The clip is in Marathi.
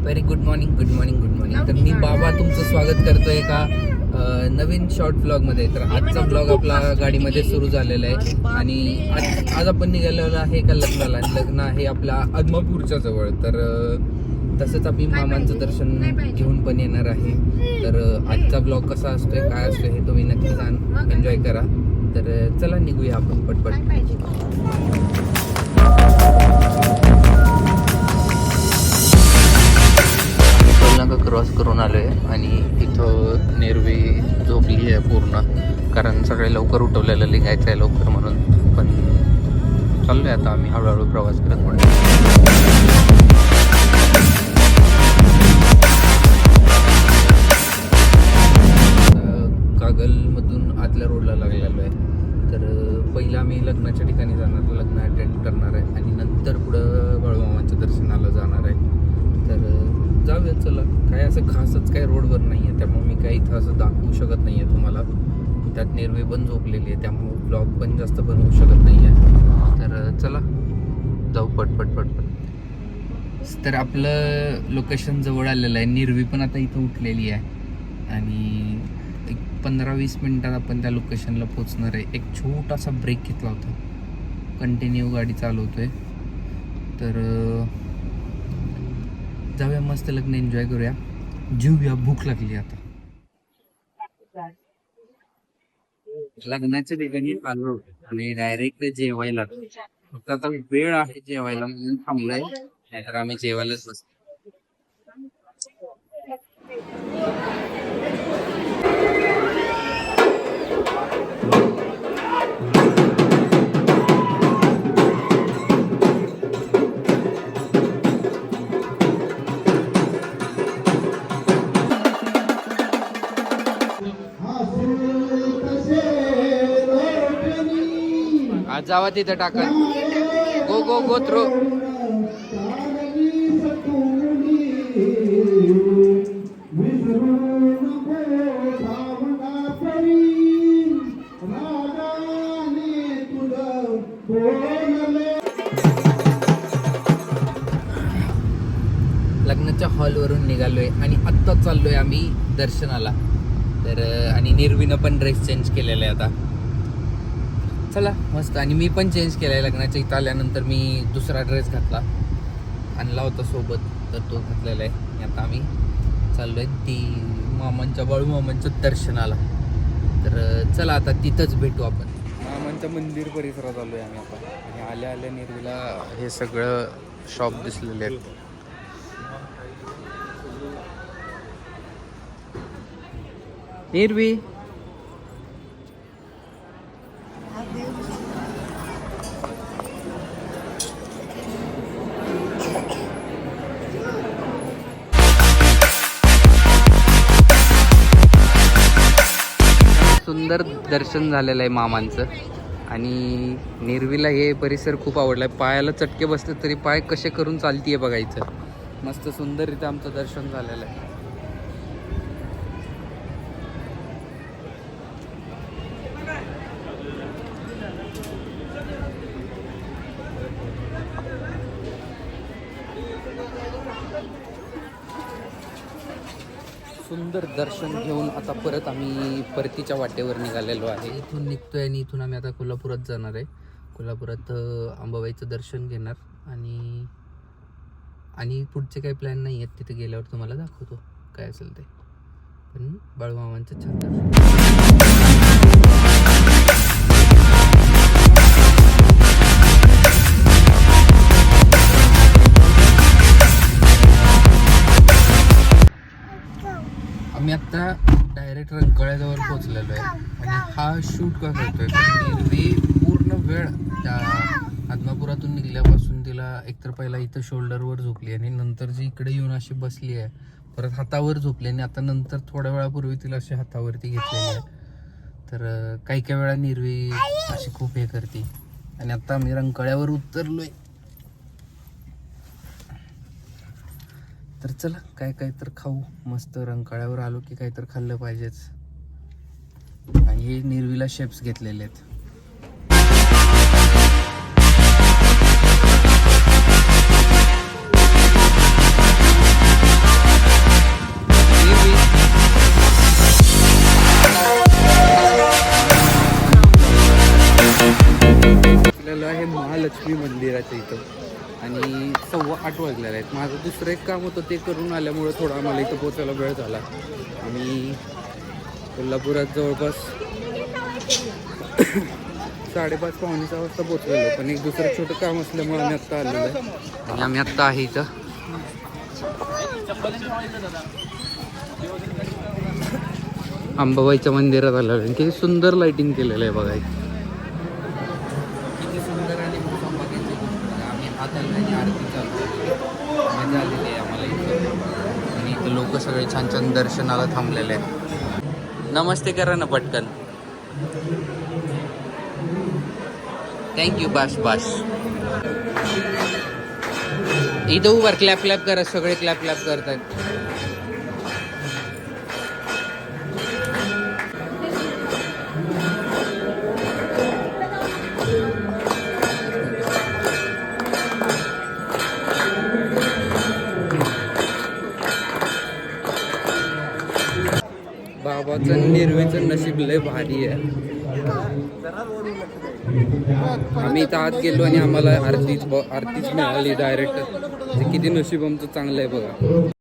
व्हेरी गुड मॉर्निंग तर मी बाबा तुमचं स्वागत करतोय एका नवीन शॉर्ट ब्लॉगमध्ये. तर आजचा ब्लॉग आपला गाडीमध्ये सुरू झालेला आहे आणि आज आपण निघालेलो आहे एका लग्नाला. लग्न आहे आपल्या आदमापूरच्या जवळ. तर तसंच आम्ही मामांचं दर्शन घेऊन पण येणार आहे. तर आजचा ब्लॉग कसा असतोय काय असतोय हे तुम्ही नक्की एन्जॉय करा. तर चला निघूया आपण पटपट. क्रॉस करून आलोय आणि इथं नेरवी झोपली आहे पूर्ण, कारण सगळे लवकर उठवलेलं निघायचं आहे लवकर म्हणून. पण चाललोय आता आम्ही हळूहळू प्रवास करत म्हणून. कागलमधून आतल्या रोडला लागलेलो आहे. तर पहिलं आम्ही लग्नाच्या ठिकाणी जाणार, लग्न अटेंड करणार आहे आणि नंतर पुढं बाळूमामांच्या दर्शनाला जाणार आहे. तर जाऊया चला. काय असं खासच काय रोडवर नाही आहे, त्यामुळे मी काही इथं असं दाखवू शकत नाही आहे तुम्हाला. त्यात नेरवे पण झोपलेली आहे, त्यामुळे ब्लॉग पण जास्त बनवू शकत नाही आहे. तर चला जाऊ पटपट. तर आपलं लोकेशन जवळ आलेलं आहे. नेरवी पण आता इथं उठलेली आहे आणि एक 15-20 मिनिटात आपण त्या लोकेशनला पोचणार आहे. एक छोटासा ब्रेक घेतला होता, कंटिन्यू गाडी चालवतोय. तर जाऊया मस्त लग्न एन्जॉय करूया, जेऊया, भूक लागली आता. लग्नाच्या ठिकाणी आलो आणि डायरेक्ट जेवायला. फक्त आता वेळ आहे जेवायला म्हणून थांबलोय, नाहीतर आम्ही जेवायलाच बसतो. आज जावा तिथं टाका. गो थ्रो. लग्नाच्या हॉलवरून निघालोय आणि आत्ता चाललोय आम्ही दर्शनाला. तर आणि निर्वीनं पण ड्रेस चेंज केलेला आहे आता. चला मस्त. आणि मी पण चेंज केला आहे लग्नाच्या इथं आल्यानंतर. मी दुसरा ड्रेस घातला, आणला होता सोबत, तर तो घातलेला आहे. आणि आता आम्ही चाललो आहे ती बाळूमामांच्या दर्शनाला. तर चला आता तिथंच भेटू आपण. मामांच्या मंदिर परिसरात आलो आहे आम्ही आता. आणि आल्या नेरवीला हे सगळं शॉप दिसलेले आहेत. नेरवी सुंदर दर्शन झालेलं आहे मामांचं. आणि नेरवीला हे परिसर खूप आवडला आहे. पायाला चटके बसले तरी पाय कसे करून चालतीये बघायचं. मस्त सुंदररित्या आमचं दर्शन झालेलं आहे. सुंदर दर्शन घेऊन आता परत आम्ही परतीच्या वाटेवर निघालेलो आहे. इथून निघतोय आणि इथून आम्ही आता कोल्हापुरात जाणार आहे. कोल्हापुरात अंबाबाईचं दर्शन घेणार आणि पुढचे काही प्लॅन नाही आहेत. तिथे गेल्यावर तुम्हाला दाखवतो काय असेल ते. पण बाळूमामांचं छान दर्शन. आम्ही आत्ता डायरेक्ट रंकाळ्याजवळ पोहोचलेलो आहे. आणि हा शूट का करतोय नेरवी पूर्ण वेळ त्या आदमापुरातून निघल्यापासून तिला एकतर पहिला इथं शोल्डरवर झोपली आणि नंतर जी इकडे येऊन अशी बसली आहे, परत हातावर झोपली आणि आता नंतर थोड्या वेळापूर्वी तिला अशी हातावरती घेतलेली आहे. तर काही वेळा नेरवी अशी खूप हे करते. आणि आता आम्ही रंकाळ्यावर उतरलोय. तर चला काय तर खाऊ. मस्त रंकाळ्यावर आलो की काय तर खाल्लं पाहिजेच. आणि हे नेरवीला शेप्स घेतलेले आहेत. जायचं इथं आणि 7:15 वाजलेले आहेत. माझं दुसरं एक काम होतं ते करून आल्यामुळं थोडा आम्हाला इथं पोचायला वेळ झाला. आम्ही कोल्हापुरात जवळपास 5:30 पावणे 6 वाजता पोचलेलो, पण एक दुसरं छोटं काम असल्यामुळे आम्ही आत्ता आलेलो आहे आणि आम्ही आत्ता आहे इथं अंबाबाईच्या मंदिरात आलेलो आहे. किती सुंदर लाइटिंग केलेलं आहे बघा, किती सुंदर आणि आम्ही हात आलो आणि आरती चालू मजा आलेली आहे आम्हाला इथं. आणि इथं लोक सगळे छान छान दर्शनाला थांबलेले आहेत. नमस्ते करा ना पटकन. थँक्यू. बास बास. इथं उभार, क्लॅप क्लॅप करा. सगळे क्लॅप क्लॅप करतात. बाबाचं निर्वेचं नशीब लय भारी आहे. आम्ही इथं आत गेलो आणि आम्हाला आरतीच मिळाली डायरेक्ट. किती नशीब आमचं चांगलं आहे बघा.